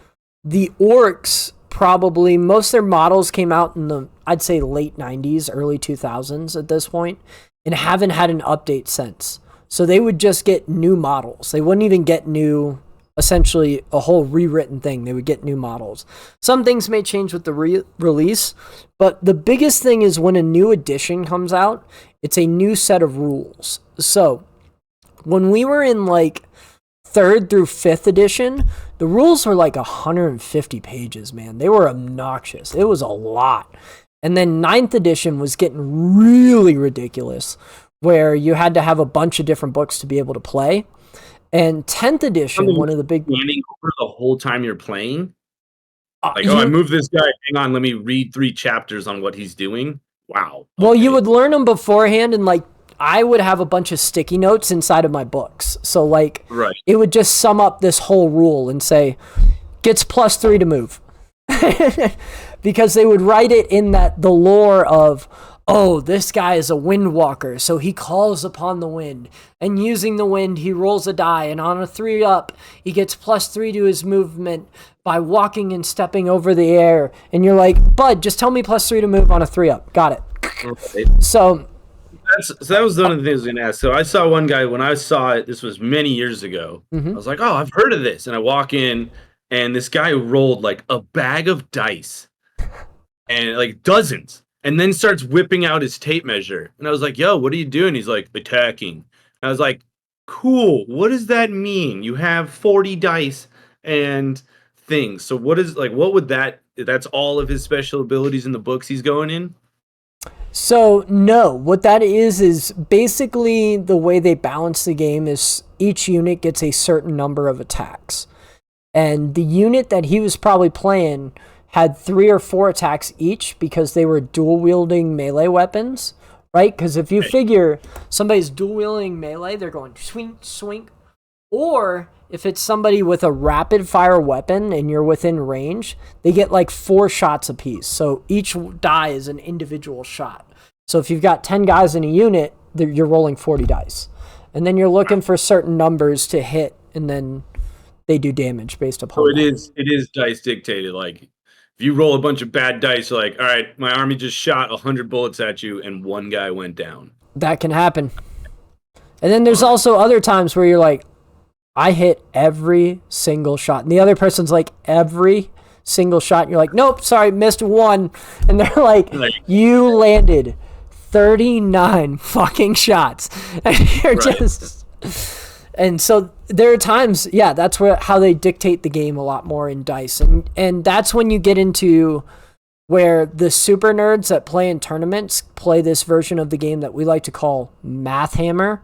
The orcs, probably most of their models came out in the, I'd say, late 90s, early 2000s at this point, and haven't had an update since. So they would just get new models. They wouldn't even get new, essentially a whole rewritten thing. They would get new models. Some things may change with the release, but the biggest thing is when a new edition comes out, it's a new set of rules. So when we were in like 3rd through 5th edition, the rules were like 150 pages, man. They were obnoxious. It was a lot. And then 9th edition was getting really ridiculous, where you had to have a bunch of different books to be able to play. And 10th edition, one of the big...
Standing over the whole time you're playing? Like, I moved this guy. Hang on, let me read 3 chapters on what he's doing. Wow. Okay.
Well, you would learn them beforehand, and like, I would have a bunch of sticky notes inside of my books. So like,
right.
It would just sum up this whole rule and say, gets +3 to move. Because they would write it in that the lore of, oh, this guy is a wind walker, so he calls upon the wind, and using the wind he rolls a die, and on a 3-up he gets +3 to his movement by walking and stepping over the air. And you're like, bud, just tell me +3 to move on a 3-up. Got it.
Right.
So
that was one of the things I was going to ask. So I saw one guy, when I saw it, this was many years ago, I was like, oh, I've heard of this. And I walk in, and this guy rolled like a bag of dice, and like dozens, and then starts whipping out his tape measure. And I was like, yo, what are you doing? He's like, attacking. And I was like, cool. What does that mean? You have 40 dice and things. So what would that's all of his special abilities in the books he's going in?
So no, what that is basically the way they balance the game is each unit gets a certain number of attacks. And the unit that he was probably playing had 3 or 4 attacks each because they were dual-wielding melee weapons, right? Because if you figure somebody's dual-wielding melee, they're going swing, swing. Or if it's somebody with a rapid-fire weapon and you're within range, they get like 4 shots apiece. So each die is an individual shot. So if you've got 10 guys in a unit, you're rolling 40 dice. And then you're looking for certain numbers to hit, and then they do damage based upon
it is dice dictated. Like, if you roll a bunch of bad dice, you're like, all right, my army just shot 100 bullets at you and 1 guy went down.
That can happen. And then there's also other times where you're like, I hit every single shot. And the other person's like, every single shot. And you're like, nope, sorry, missed 1. And they're like, you landed 39 fucking shots. And you're just... And so there are times, that's how they dictate the game a lot more in dice. And that's when you get into where the super nerds that play in tournaments play this version of the game that we like to call Math Hammer,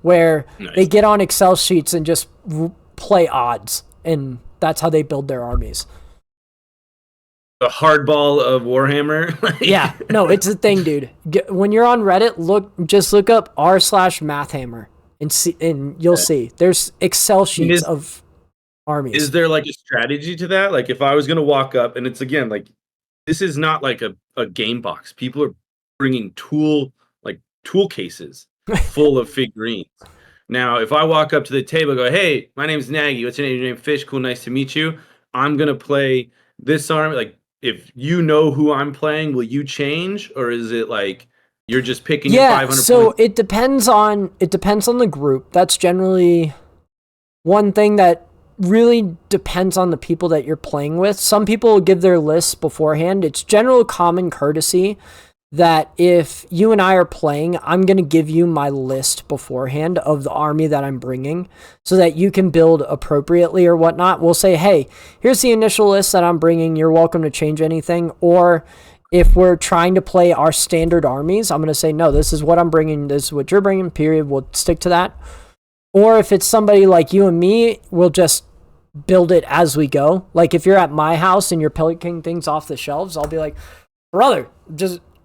where they get on Excel sheets and just play odds, and that's how they build their armies.
The hardball of Warhammer.
Yeah, no, it's a thing, dude. When you're on Reddit, look up r/mathhammer and you'll see there's Excel sheets of armies.
Is there like a strategy to that? Like if I was gonna walk up, and it's again like this is not like a game box. People are bringing tool cases full of figurines. Now, if I walk up to the table, and go, "Hey, my name's Nagy. What's your name? Your name Fisch. Cool, nice to meet you. I'm gonna play this army." Like, if you know who I'm playing, will you change, or is it like you're just picking your 500
so
points?
it depends on the group. That's generally one thing that really depends on the people that you're playing with. Some people will give their lists beforehand. It's general common courtesy that if you and I are playing, I'm going to give you my list beforehand of the army that I'm bringing so that you can build appropriately or whatnot. We'll say, hey, here's the initial list that I'm bringing. You're welcome to change anything. Or if we're trying to play our standard armies, I'm going to say, no, this is what I'm bringing. This is what you're bringing, period. We'll stick to that. Or if it's somebody like you and me, we'll just build it as we go. Like if you're at my house and you're picking things off the shelves, I'll be like, brother,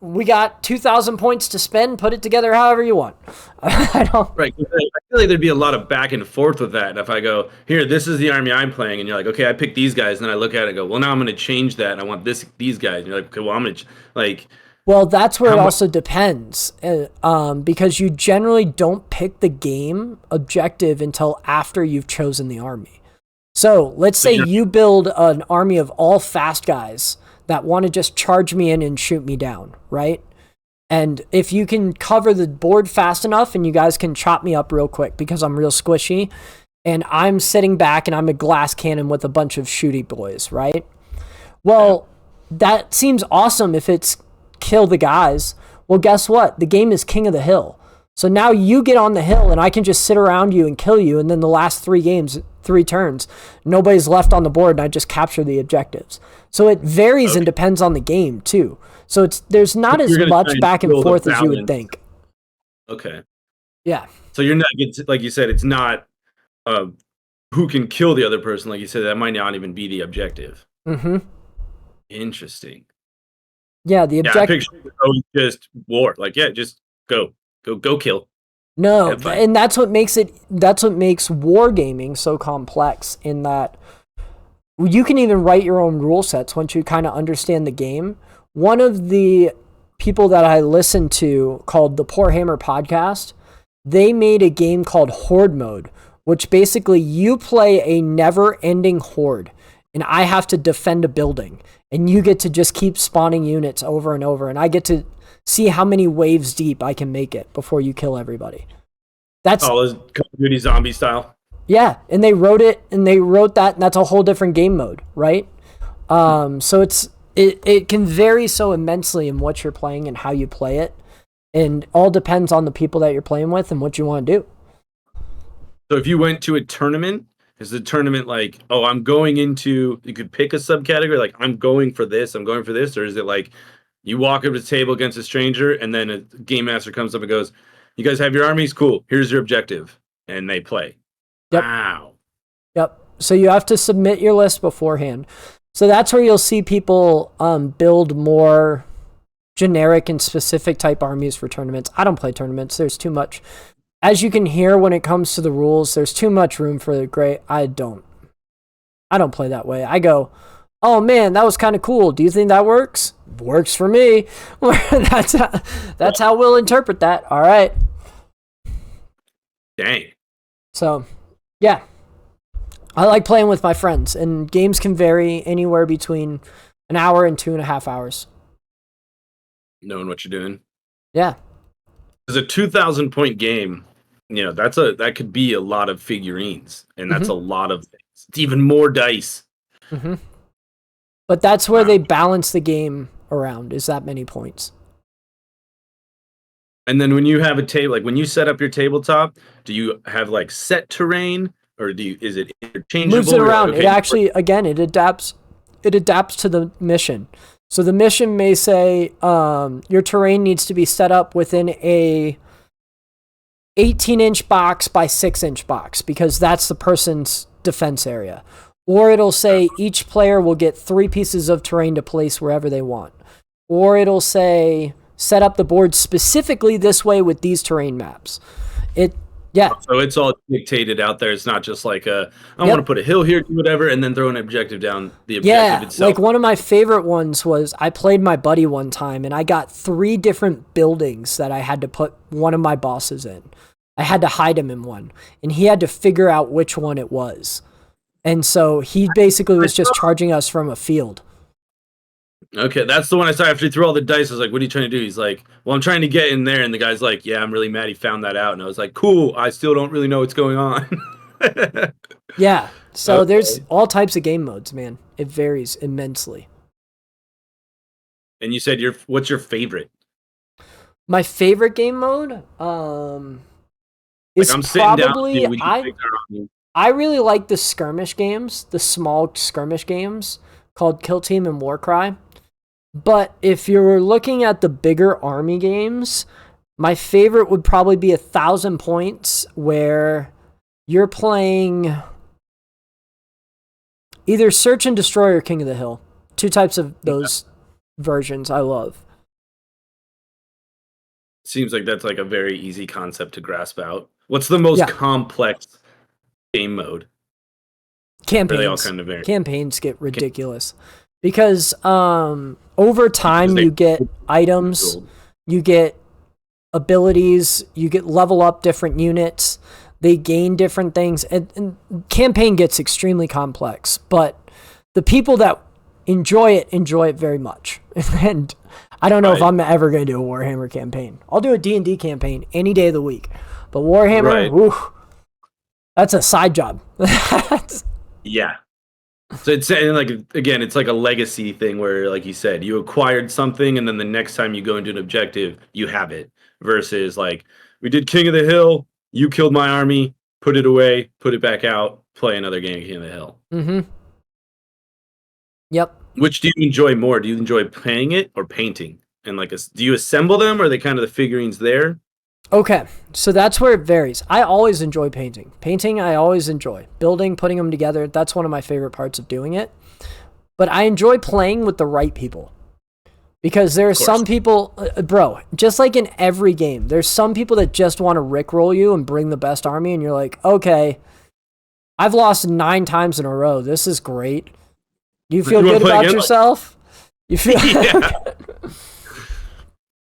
we got 2,000 points to spend. Put it together however you want. I don't.
Right. I feel like there'd be a lot of back and forth with that. And if I go, here, this is the army I'm playing, and you're like, okay, I picked these guys, and then I look at it and go, well, now I'm going to change that. And I want these guys. And you're like, okay, well, I'm going to like.
Well, that's where it also depends, because you generally don't pick the game objective until after you've chosen the army. So let's say you build an army of all fast guys that want to just charge me in and shoot me down, right? And if you can cover the board fast enough and you guys can chop me up real quick because I'm real squishy and I'm sitting back and I'm a glass cannon with a bunch of shooty boys, right? Well, that seems awesome if it's kill the guys. Well, guess what? The game is king of the hill. So now you get on the hill and I can just sit around you and kill you, and then the last 3 turns, nobody's left on the board and I just capture the objectives. So it varies and depends on the game too. So there's not as much back and forth as you would think.
Okay.
Yeah.
So you're not, like you said, it's not who can kill the other person. Like you said, that might not even be the objective.
Mm-hmm.
Interesting.
Yeah, the objective
is just war. Like, just go kill.
No, and that's what makes wargaming so complex, in that you can even write your own rule sets once you kind of understand the game. One of the people that I listen to, called the Poor Hammer podcast, they made a game called Horde Mode, which basically you play a never-ending horde, and I have to defend a building, and you get to just keep spawning units over and over, and I get to see how many waves deep I can make it before you kill everybody. That's
Call of Duty zombie style.
Yeah, and they wrote that, and that's a whole different game mode, right? So it can vary so immensely in what you're playing and how you play it, and all depends on the people that you're playing with and what you want to do.
So if you went to a tournament, is the tournament like, oh, I'm going into, you could pick a subcategory, like I'm going for this, or is it like you walk up to the table against a stranger and then a game master comes up and goes, you guys have your armies? Cool. Here's your objective. And they play.
Yep.
Wow.
Yep. So you have to submit your list beforehand. So that's where you'll see people build more generic and specific type armies for tournaments. I don't play tournaments. There's too much. As you can hear, when it comes to the rules, there's too much room for the gray. I don't play that way. I go, oh man, that was kind of cool. Do you think that works? Works for me. That's how we'll interpret that. All right.
Dang.
So, yeah. I like playing with my friends, and games can vary anywhere between an hour and 2.5 hours.
Knowing what you're doing.
Yeah.
It's a 2,000 point game. That could be a lot of figurines, and that's a lot of things. It's even more dice.
Mm-hmm. But that's where they balance the game around, is that many points.
And then when you have a table, like when you set up your tabletop, do you have like set terrain, or is it interchangeable?
Moves it around. Okay. It actually, again, it adapts to the mission. So the mission may say your terrain needs to be set up within a 18-inch box by 6-inch box, because that's the person's defense area. Or it'll say each player will get 3 pieces of terrain to place wherever they want. Or it'll say set up the board specifically this way with these terrain maps.
So it's all dictated out there. It's not just like I want to put a hill here, do whatever, and then throw an objective down the objective itself.
Like one of my favorite ones was I played my buddy one time, and I got 3 different buildings that I had to put one of my bosses in. I had to hide him in one, and he had to figure out which one it was. And so he basically was just charging us from a field.
Okay, that's the one I saw after he threw all the dice. I was like, what are you trying to do? He's like, well, I'm trying to get in there. And the guy's like, yeah, I'm really mad he found that out. And I was like, cool, I still don't really know what's going on.
Yeah, so there's all types of game modes, man. It varies immensely.
And you said what's your favorite?
My favorite game mode is
I'm
probably, I really like the skirmish games, the small skirmish games called Kill Team and Warcry. But if you're looking at the bigger army games, my favorite would probably be 1,000 Points, where you're playing either Search and Destroy or King of the Hill. 2 types of those versions I love.
Seems like that's like a very easy concept to grasp out. What's the most complex game mode?
Campaigns. They all kind of vary? Campaigns get ridiculous. Because over time you get items, you get abilities, you get level up different units, they gain different things, and campaign gets extremely complex. But the people that enjoy it very much. And I don't know if I'm ever going to do a Warhammer campaign. I'll do a D&D campaign any day of the week. But Warhammer, whew, that's a side job.
Yeah. So it's like, again, it's like a legacy thing where, like you said, you acquired something and then the next time you go into an objective, you have it. Versus like, we did King of the Hill, you killed my army, put it away, put it back out, play another game of King of the Hill.
Mm-hmm. Yep.
Which do you enjoy more? Do you enjoy playing it or painting? And like, do you assemble them, or are they kind of the figurines there?
Okay, so that's where it varies. I always enjoy painting. Painting, I always enjoy. Building, putting them together, that's one of my favorite parts of doing it. But I enjoy playing with the right people. Because there are some people, bro, just like in every game, there's some people that just want to rickroll you and bring the best army, and you're like, okay, I've lost 9 times in a row. This is great. Do you feel good about yourself? You feel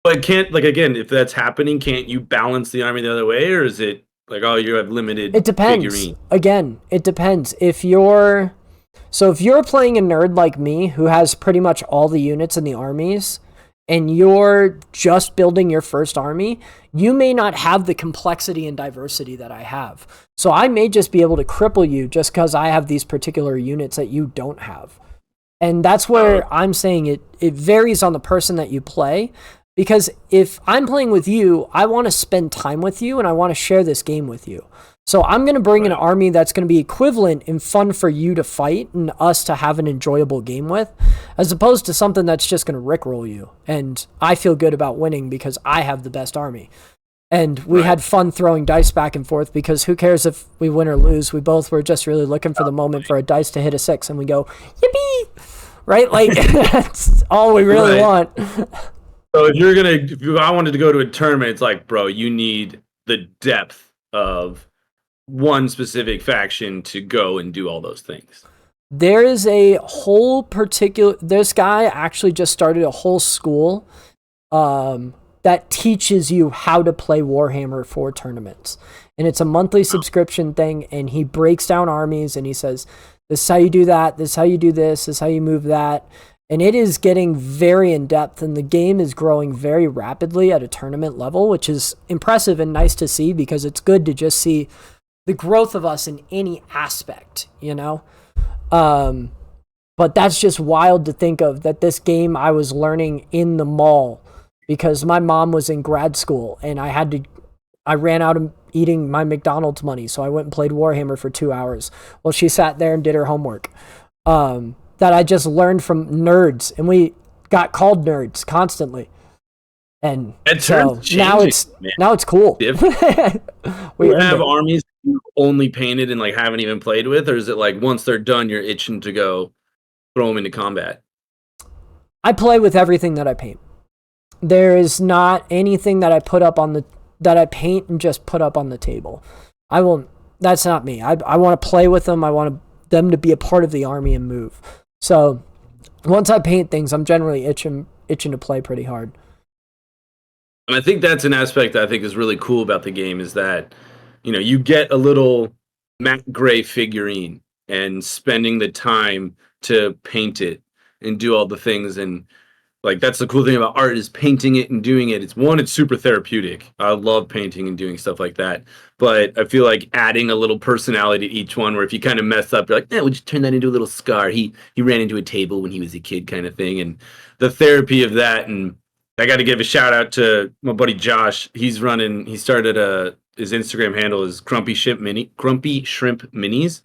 But can't, like, again, if that's happening, can't you balance the army the other way, or is it like, oh, you have limited?
It depends. Figurine? Again, it depends. If you're playing a nerd like me who has pretty much all the units in the armies, and you're just building your first army, you may not have the complexity and diversity that I have. So I may just be able to cripple you just because I have these particular units that you don't have. And that's where I'm saying it varies on the person that you play. Because if I'm playing with you, I want to spend time with you and I want to share this game with you. So I'm going to bring an army that's going to be equivalent and fun for you to fight and us to have an enjoyable game with, as opposed to something that's just going to rickroll you. And I feel good about winning because I have the best army. And we had fun throwing dice back and forth, because who cares if we win or lose? We both were just really looking for the moment for a dice to hit a 6 and we go, yippee! Right? Like, that's all we really want.
So if I wanted to go to a tournament, it's like, bro, you need the depth of one specific faction to go and do all those things.
There is a whole this guy actually just started a whole school that teaches you how to play Warhammer 4 tournaments. And it's a monthly subscription thing, and he breaks down armies and he says, this is how you do that, this is how you do this is how you move that. And it is getting very in-depth, and the game is growing very rapidly at a tournament level, which is impressive and nice to see, because it's good to just see the growth of us in any aspect, you know? But that's just wild to think of, that this game I was learning in the mall because my mom was in grad school and I ran out of eating my McDonald's money, so I went and played Warhammer for 2 hours while she sat there and did her homework. That I just learned from nerds, and we got called nerds constantly. And so now it's cool.
We have armies you only painted and like haven't even played with, or is it like once they're done, you're itching to go throw them into combat?
I play with everything that I paint. There is not anything that I paint and just put up on the table. That's not me. I want to play with them. I want them to be a part of the army and move. So once I paint things, I'm generally itching to play pretty hard.
And I think that's an aspect that I think is really cool about the game is that, you get a little Matt Gray figurine and spending the time to paint it and do all the things. And like, that's the cool thing about art is painting it and doing it. It's super therapeutic. I love painting and doing stuff like that. But I feel like adding a little personality to each one, where if you kind of mess up, you're like, we'll just turn that into a little scar. He ran into a table when he was a kid kind of thing. And the therapy of that. And I got to give a shout out to my buddy Josh. He started his Instagram handle is Grumpy Shrimp Minis.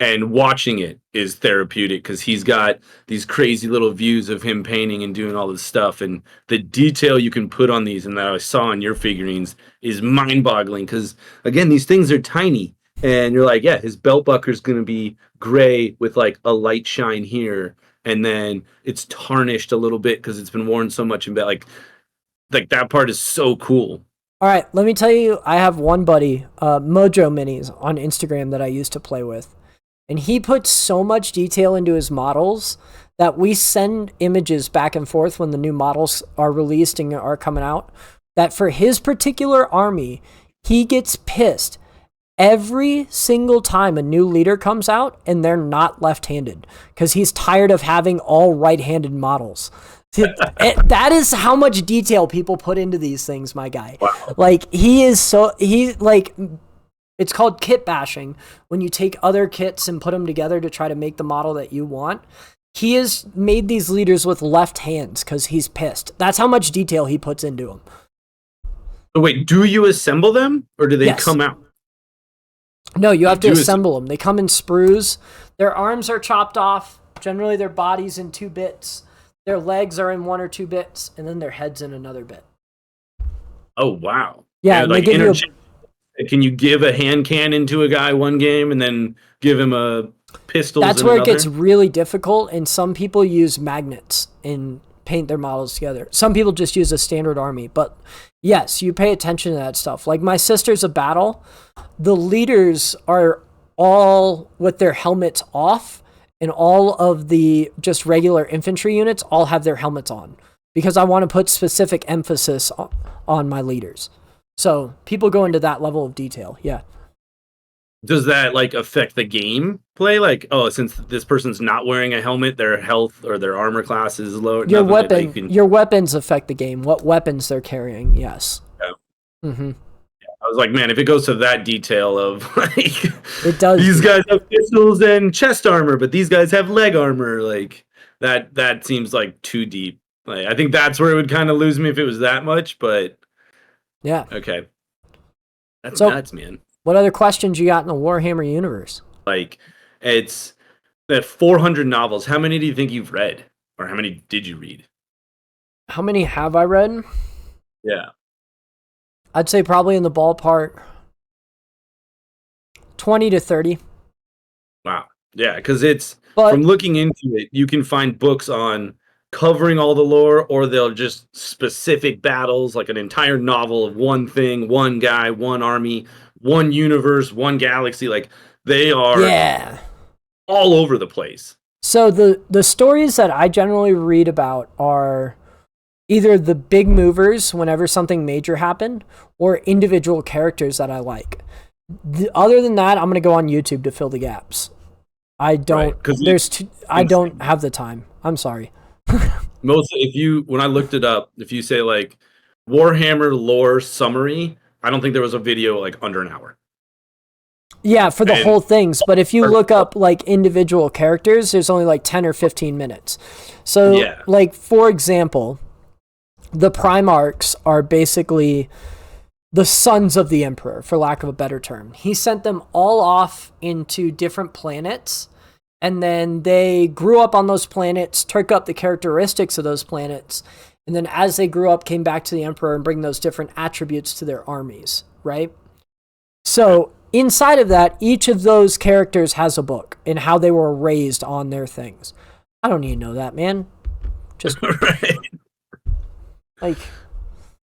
And watching it is therapeutic because he's got these crazy little views of him painting and doing all this stuff. And the detail you can put on these and that I saw on your figurines is mind-boggling because, again, these things are tiny. And you're like, his belt buckler's going to be gray with like a light shine here. And then it's tarnished a little bit because it's been worn so much. And like that part is so cool.
All right, let me tell you, I have one buddy, Mojo Minis on Instagram that I used to play with. And he puts so much detail into his models that we send images back and forth when the new models are released and are coming out, that for his particular army, he gets pissed every single time a new leader comes out and they're not left-handed because he's tired of having all right-handed models. That is how much detail people put into these things, my guy.
Wow.
Like, it's called kit bashing, when you take other kits and put them together to try to make the model that you want. He has made these leaders with left hands because he's pissed. That's how much detail he puts into them.
So wait, do you assemble them or do they come out?
No, you have to assemble them. They come in sprues. Their arms are chopped off. Generally, their body's in 2 bits. Their legs are in 1 or 2 bits, and then their head's in another bit.
Oh, wow.
Yeah,
like can you give a hand cannon to a guy one game and then give him a pistol?
That's where it gets really difficult, and some people use magnets and paint their models together. Some people just use a standard army, but yes, you pay attention to that stuff. Like my Sisters of Battle, the leaders are all with their helmets off, and all of the just regular infantry units all have their helmets on because I want to put specific emphasis on my leaders. So people go into that level of detail. Yeah.
Does that like affect the game play? Like, since this person's not wearing a helmet, their health or their armor class is low.
Your weapons affect the game. What weapons they're carrying? Yes.
Yeah.
Mm-hmm.
I was like, man, if it goes to that detail of like,
it does.
These guys have pistols and chest armor, but these guys have leg armor. Like that seems like too deep. Like, I think that's where it would kind of lose me if it was that much. But
yeah.
Okay. That's nuts, man.
What other questions you got in the Warhammer universe?
Like, it's that 400 novels. How many do you think you've read? Or how many did you read?
How many have I read?
Yeah.
I'd say probably in the ballpark 20 to 30.
Wow. Yeah, because from looking into it, you can find books on covering all the lore, or they'll just specific battles, like an entire novel of one thing, one guy, one army, one universe, one galaxy. Like they are all over the place.
So the stories that I generally read about are either the big movers whenever something major happened, or individual characters that I like. Other than that, I'm going to go on YouTube to fill the gaps. I don't I don't have the time. I'm sorry.
When I looked it up, if you say like Warhammer lore summary, I don't think there was a video like under an hour.
Yeah, for the whole things. But if you look up like individual characters, there's only like 10 or 15 minutes. So like, for example, the Primarchs are basically the sons of the Emperor, for lack of a better term. He sent them all off into different planets, and then they grew up on those planets, took up the characteristics of those planets, and then as they grew up, came back to the Emperor and bring those different attributes to their armies, right? So inside of that, each of those characters has a book and how they were raised on their things. I don't need to know that, man. Just
right.
like,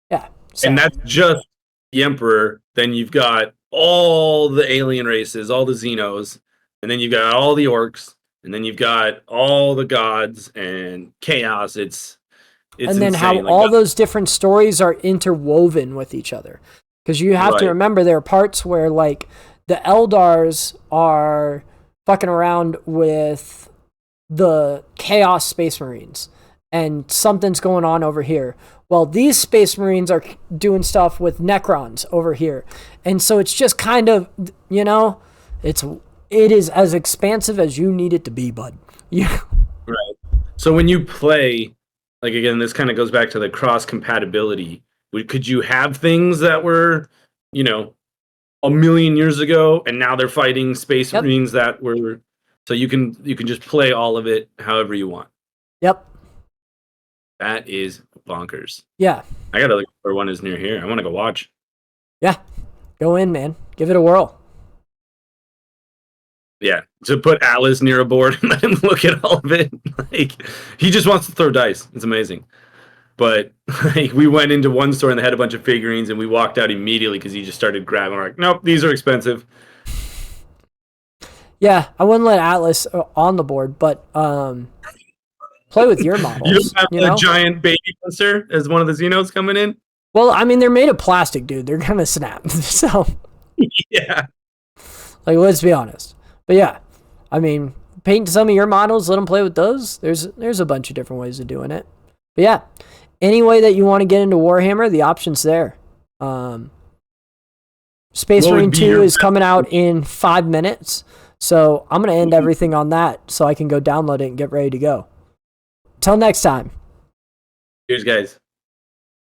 yeah. So.
And that's just the Emperor. Then you've got all the alien races, all the Xenos, and then you've got all the orcs, and then you've got all the gods and chaos. It's
and then
insane.
how
like
all those different stories are interwoven with each other. Because you have to remember there are parts where like the Eldars are fucking around with the Chaos Space Marines and something's going on over here. Well, these Space Marines are doing stuff with Necrons over here. And so it's just kind of, you know, it is as expansive as you need it to be, bud. Yeah.
Right. So when you play, like again, this kind of goes back to the cross compatibility. Could you have things that were, you know, a million years ago, and now they're fighting Space Marines that were, so you can just play all of it however you want.
Yep.
That is bonkers.
Yeah.
I gotta look where one is near here. I want to go watch.
Yeah. Go in, man. Give it a whirl.
Yeah, to put Atlas near a board and let him look at all of it. Like, he just wants to throw dice. It's amazing. But like, we went into one store and they had a bunch of figurines, and we walked out immediately because he just started grabbing. We're like, nope, these are expensive.
Yeah, I wouldn't let Atlas on the board, but play with your models.
You don't have a giant baby monster as one of the Xenos coming in?
Well, I mean, they're made of plastic, dude. They're going to snap. So,
yeah.
Like, let's be honest. But yeah, I mean, paint some of your models, let them play with those. There's a bunch of different ways of doing it. But yeah, any way that you want to get into Warhammer, the option's there. Space Marine 2 is coming out in 5 minutes. So I'm going to end everything on that so I can go download it and get ready to go. Till next time.
Cheers, guys.